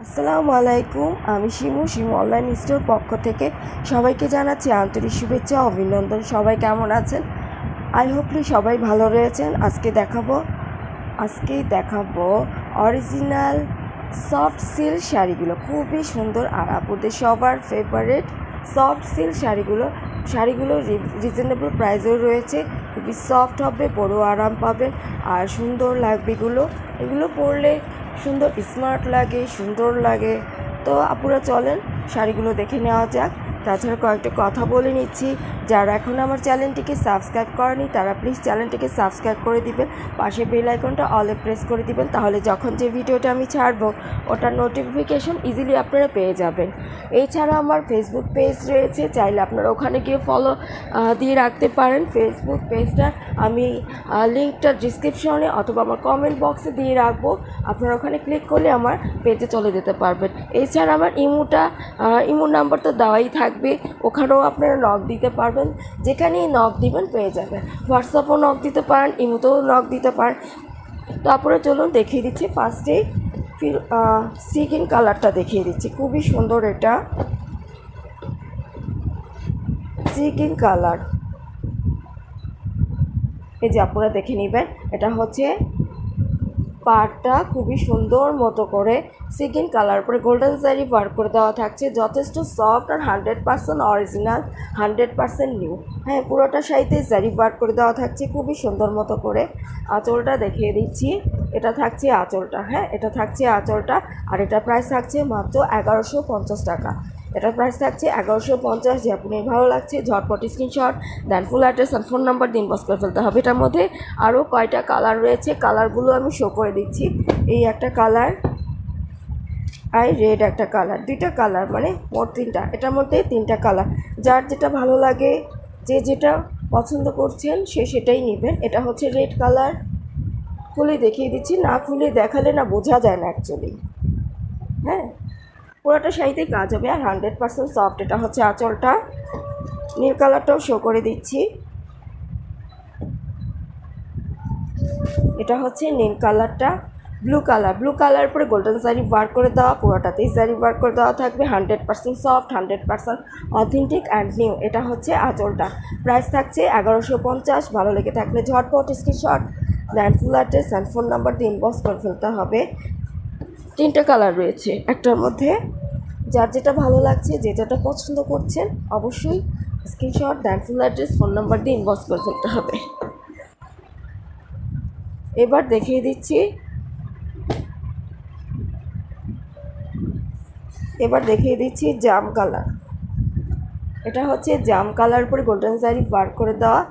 আসসালামু আলাইকুম। আমি শিমু অনলাইন স্টোর পক্ষ থেকে সবাইকে জানাচ্ছি আন্তরিক শুভেচ্ছা অভিনন্দন। সবাই কেমন আছেন? আই হোপলি সবাই ভালো রয়েছেন। আজকেই দেখাবো অরিজিনাল সফট সিল্ক শাড়িগুলো, খুবই সুন্দর আর আপুদের সবার ফেভারিট সফট সিল্ক শাড়িগুলো রিজনেবল প্রাইসেও রয়েছে। খুবই সফট হবে, পরেও আরাম পাবেন আর সুন্দর লাগবে। এগুলো পরলে সুন্দর স্মার্ট লাগে, সুন্দর লাগে। তো আপুরা চলেন শাড়িগুলো দেখে নেওয়া যাক। তাছাড়া কয়েকটা কথা বলে নিচ্ছি, যারা এখন আমার চ্যানেলটিকে সাবস্ক্রাইব করেনি তারা প্লিজ চ্যানেলটিকে সাবস্ক্রাইব করে দিবেন, পাশে বেল আইকনটা অলে প্রেস করে দিবেন, তাহলে যখন যে ভিডিওটা আমি ছাড়বো ওটার নোটিফিকেশন ইজিলি আপনারা পেয়ে যাবেন। এছাড়া আমার ফেসবুক পেজ রয়েছে, চাইলে আপনারা ওখানে গিয়ে ফলো দিয়ে রাখতে পারেন। ফেসবুক পেজটা আমি লিঙ্কটা ডিসক্রিপশনে অথবা আমার কমেন্ট বক্সে দিয়ে রাখবো, আপনারা ওখানে ক্লিক করলে আমার পেজে চলে যেতে পারবেন। এছাড়া আমার ইমো নাম্বার তো দেওয়াই থাকবে, ওখানেও আপনারা নক দিতে পারবেন, যেখানেই নক দিবেন পেয়ে যাবেন। হোয়াটসঅ্যাপও নক দিতে পারেন, ইমোতেও নক দিতে পারেন। তারপরে চলুন দেখিয়ে দিচ্ছি। ফার্স্টে সি গ্রিন কালারটা দেখিয়ে দিচ্ছি, খুবই সুন্দর। এটা সি গ্রিন কালার, এই যে আপনারা দেখে নেবেন। এটা হচ্ছে পাড়টা খুবই সুন্দর মতো করে সি গ্রিন কালার পরে গোল্ডেন জারি ওয়ার্ক করে দেওয়া থাকছে, যথেষ্ট সফট আর 100% অরিজিনাল, 100% নিউ। হ্যাঁ, পুরোটা সাইতে জারি ওয়ার্ক করে দেওয়া থাকছে খুবই সুন্দর মতো করে। আঁচলটা দেখিয়ে দিচ্ছি, এটা থাকছে আঁচলটা। হ্যাঁ, এটা থাকছে আঁচলটা, আর এটা প্রাইস থাকছে মাত্র 1150 টাকা। এটার প্রাইস থাকছে 1150। যে আপনি ভালো লাগছে ঝটপট স্ক্রিনশট দেন, ফুল অ্যাড্রেস আর ফোন নাম্বার দিন, বস করে ফেলতে হবে। এটার মধ্যে আরও কয়টা কালার রয়েছে, কালারগুলো আমি শো করে দিচ্ছি। এই একটা কালার আর রেড একটা কালার, দুইটা কালার মানে মোট তিনটা। এটার মধ্যে তিনটা কালার, যার যেটা ভালো লাগে, যে যেটা পছন্দ করছেন সে সেটাই নেবেন। এটা হচ্ছে রেড কালার, খুলে দেখিয়ে দিচ্ছি, না খুলে দেখালে না বোঝা যায় না অ্যাকচুয়ালি। হ্যাঁ, পুরোটা শাড়িতেই কাজ হবে আর 100% সফট। এটা হচ্ছে আঁচলটা। নীল কালারটাও শো করে দিচ্ছি, এটা হচ্ছে নীল কালারটা। ব্লু কালার পরে গোল্ডেন জারি ওয়ার্ক করে দেওয়া, পুরোটাতেই জারি ওয়ার্ক করে দেওয়া থাকবে। 100% সফট, 100% অথেন্টিক অ্যান্ড নিউ। এটা হচ্ছে আঁচলটা, প্রাইস থাকছে 1150। ভালো লেগে থাকলে ঝটপট স্ক্রিনশট দেন, full address and phone number দিয়ে ইনবক্স করে ফেলতে হবে। তিনটা কালার রয়েছে একটার মধ্যে, যার যেটা ভালো লাগছে, যে যেটা পছন্দ করছেন অবশ্যই স্ক্রিনশট দেন, ফুল অ্যাড্রেস ফোন নাম্বার দিয়ে ইনবক্স করে ফেলতে হবে। এবার দেখিয়ে দিচ্ছি, জাম কালার। এটা হচ্ছে জাম কালার পরে গোল্ডেন জারি ওয়ার্ক করে দেওয়া,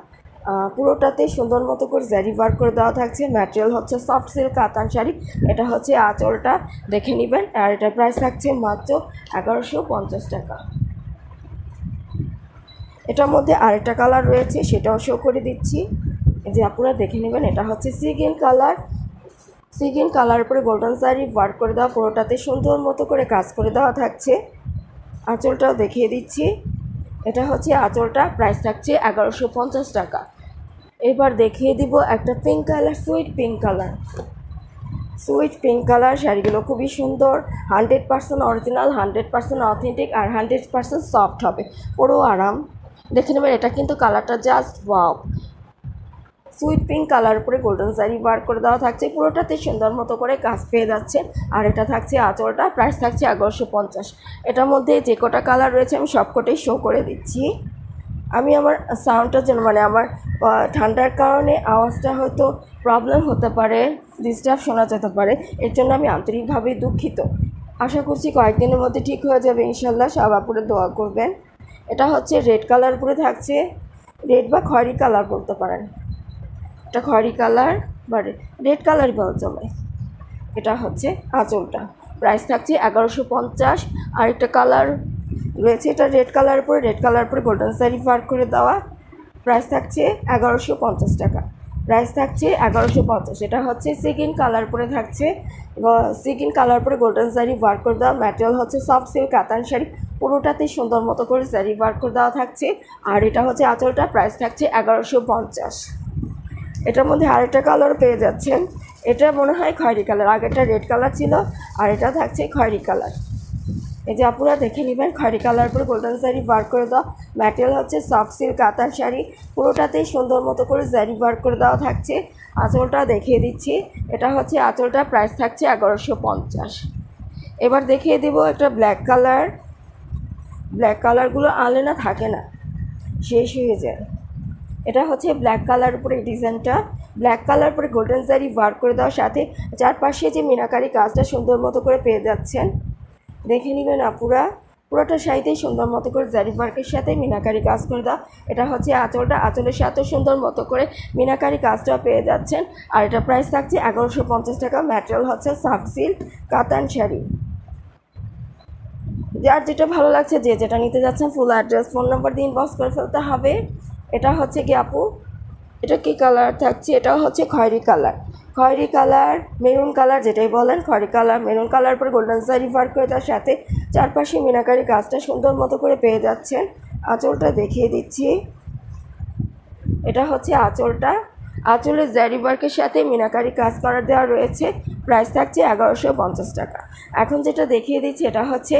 পুরোটাতে সুন্দর মতো করে জারি ওয়ার্ক করে দেওয়া থাকছে। ম্যাটেরিয়াল হচ্ছে সফট সিল্ক কাতান শাড়ি। এটা হচ্ছে আঁচলটা, দেখে নেবেন। আর এটার প্রাইস থাকছে মাত্র 1150 টাকা। এটার মধ্যে আরেকটা কালার রয়েছে, সেটাও শো করে দিচ্ছি, যে আপনারা দেখে নেবেন। এটা হচ্ছে সি গ্রিন কালার উপরে গোল্ডেন জারি ওয়ার্ক করে দেওয়া, পুরোটাতে সুন্দর মতো করে কাজ করে দেওয়া থাকছে। আঁচলটাও দেখিয়ে দিচ্ছি, এটা হচ্ছে আঁচলটা, প্রাইস থাকছে 1150 টাকা। এবার দেখিয়ে দিব একটা pink colour, sweet pink colour. শাড়িগুলো খুবই সুন্দর, 100% অরিজিনাল, 100% অথেন্টিক আর 100% সফট হবে, পুরো আরাম। দেখে নেবেন, এটা কিন্তু কালারটা just wow. Sweet pink colour উপরে গোল্ডেন জারি ওয়ার্ক করে দেওয়া থাকছে, পুরোটাতে সুন্দর মতো করে কাজ পেয়ে যাচ্ছে। আর এটা থাকছে আঁচলটা, প্রাইস থাকছে 1150। এটার মধ্যে যে কটা কালার রয়েছে আমি সবকটাই শো করে দিচ্ছি। আমি আমার সাউন্ডটার জন্য মানে আমার ঠান্ডার কারণে আওয়াজটা হয়তো প্রবলেম হতে পারে, ডিস্টার্ব শোনা যেতে পারে, এর জন্য আমি আন্তরিকভাবে দুঃখিত। আশা করছি কয়েকদিনের মধ্যে ঠিক হয়ে যাবে ইনশাল্লাহ, সব আপুরে দোয়া করবেন। এটা হচ্ছে রেড কালার উপরে থাকছে, রেড বা খয়েরি কালার বলতে পারেন। এটা খয়েরি কালার বা রেড কালারই বলা যাবে। এটা হচ্ছে আঁচলটা, প্রাইস থাকছে 1150। আর একটা কালার রয়েছে, এটা রেড কালার উপরে গোল্ডেন জারি ওয়ার্ক করে দেওয়া, প্রাইস থাকছে 1150 টাকা। এটা হচ্ছে সি গ্রিন কালার উপরে থাকছে, সি গ্রিন কালার উপরে গোল্ডেন জারি ওয়ার্ক করে দেওয়া, ম্যাটেরিয়াল হচ্ছে সফট সিল্ক কাতান শাড়ি, পুরোটাতে সুন্দর মতো করে জারি ওয়ার্ক করে দেওয়া থাকছে। আর এটা হচ্ছে আঁচলটা, প্রাইস থাকছে 1150। এটার মধ্যে আরেকটা কালার পেয়ে যাচ্ছেন, এটা মনে হয় খয়েরি কালার, আগেরটা রেড কালার ছিল আর এটা থাকছে খয়েরি কালার। এই যে আপনারা দেখে নেবেন, খয়েরি কালার উপরে গোল্ডেন জারি ওয়ার্ক করে দেওয়া, ম্যাটেরিয়াল হচ্ছে সফট সিল্ক কাতান শাড়ি, পুরোটাতেই সুন্দর মতো করে জারি ওয়ার্ক করে দেওয়া থাকছে। আঁচলটা দেখিয়ে দিচ্ছি, এটা হচ্ছে আঁচলটা, প্রাইস থাকছে 1150। এবার দেখিয়ে দেব একটা ব্ল্যাক কালার। ব্ল্যাক কালারগুলো আনলে না থাকে না, শেষ হয়ে যায়। এটা হচ্ছে ব্ল্যাক কালার উপরে ডিজাইনটা, ব্ল্যাক কালার উপরে গোল্ডেন জারি ওয়ার্ক করে দেওয়ার সাথে চারপাশে যে মিনাকারি কাজটা সুন্দর মতো করে পেয়ে যাচ্ছেন। দেখে নেবেন আপুরা, পুরোটা শাড়িতেই সুন্দর মতো করে জারি ওয়ার্কের সাথে মিনাকারি কাজ করে দাও। এটা হচ্ছে আঁচলটা, আঁচলের সাথেও সুন্দর মতো করে মিনাকারি কাজটা পেয়ে যাচ্ছেন। আর এটা প্রাইস থাকছে 1150 টাকা। ম্যাটেরিয়াল হচ্ছে সফট সিল্ক কাতান শাড়ি। যার যেটা ভালো লাগছে, যে যেটা নিতে যাচ্ছেন, ফুল অ্যাড্রেস ফোন নাম্বার দিয়ে ইনবক্স করে ফেলতে হবে। এটা হচ্ছে কি আপু, এটা কি কালার থাকছে, এটাও হচ্ছে খয়েরি কালার, খয়েরি কালার মেরুন কালার যেটাই বলেন, খয়েরি কালার মেরুন কালার পরে গোল্ডেন জারি ওয়ার্ক করে তার সাথে চারপাশে মিনাকারি কাজটা সুন্দর মতো করে পেয়ে যাচ্ছেন। আঁচলটা দেখিয়ে দিচ্ছি, এটা হচ্ছে আঁচলটা, আঁচলের জারি ওয়ার্কের সাথে মিনাকারি কাজ করা দেওয়া রয়েছে। প্রাইস থাকছে 1150 টাকা। এখন যেটা দেখিয়ে দিচ্ছি, এটা হচ্ছে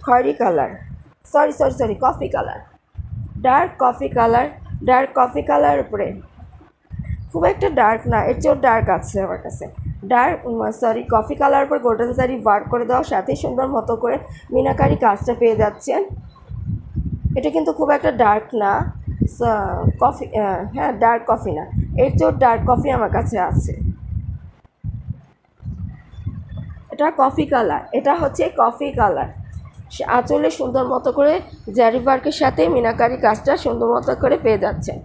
খয়েরি colour, sorry coffee colour, dark coffee colour. Dark coffee colour উপরে খুব একটা ডার্ক না, এর চেয়েও ডার্ক আছে আমার কাছে। কফি কালার উপর গোল্ডেন জারি ওয়ার্ক করে দেওয়ার সাথে সুন্দর মতো করে মিনাকারি কাজটা পেয়ে যাচ্ছেন। এটা কিন্তু খুব একটা ডার্ক না, কফি, হ্যাঁ ডার্ক কফি না, এর চেয়েও ডার্ক কফি আমার কাছে আছে। এটা কফি কালার, এটা হচ্ছে কফি কালার। আঁচলে সুন্দর মতো করে জারি ওয়ার্কের সাথে মিনাকারি কাজটা সুন্দর মতো করে পেয়ে যাচ্ছেন।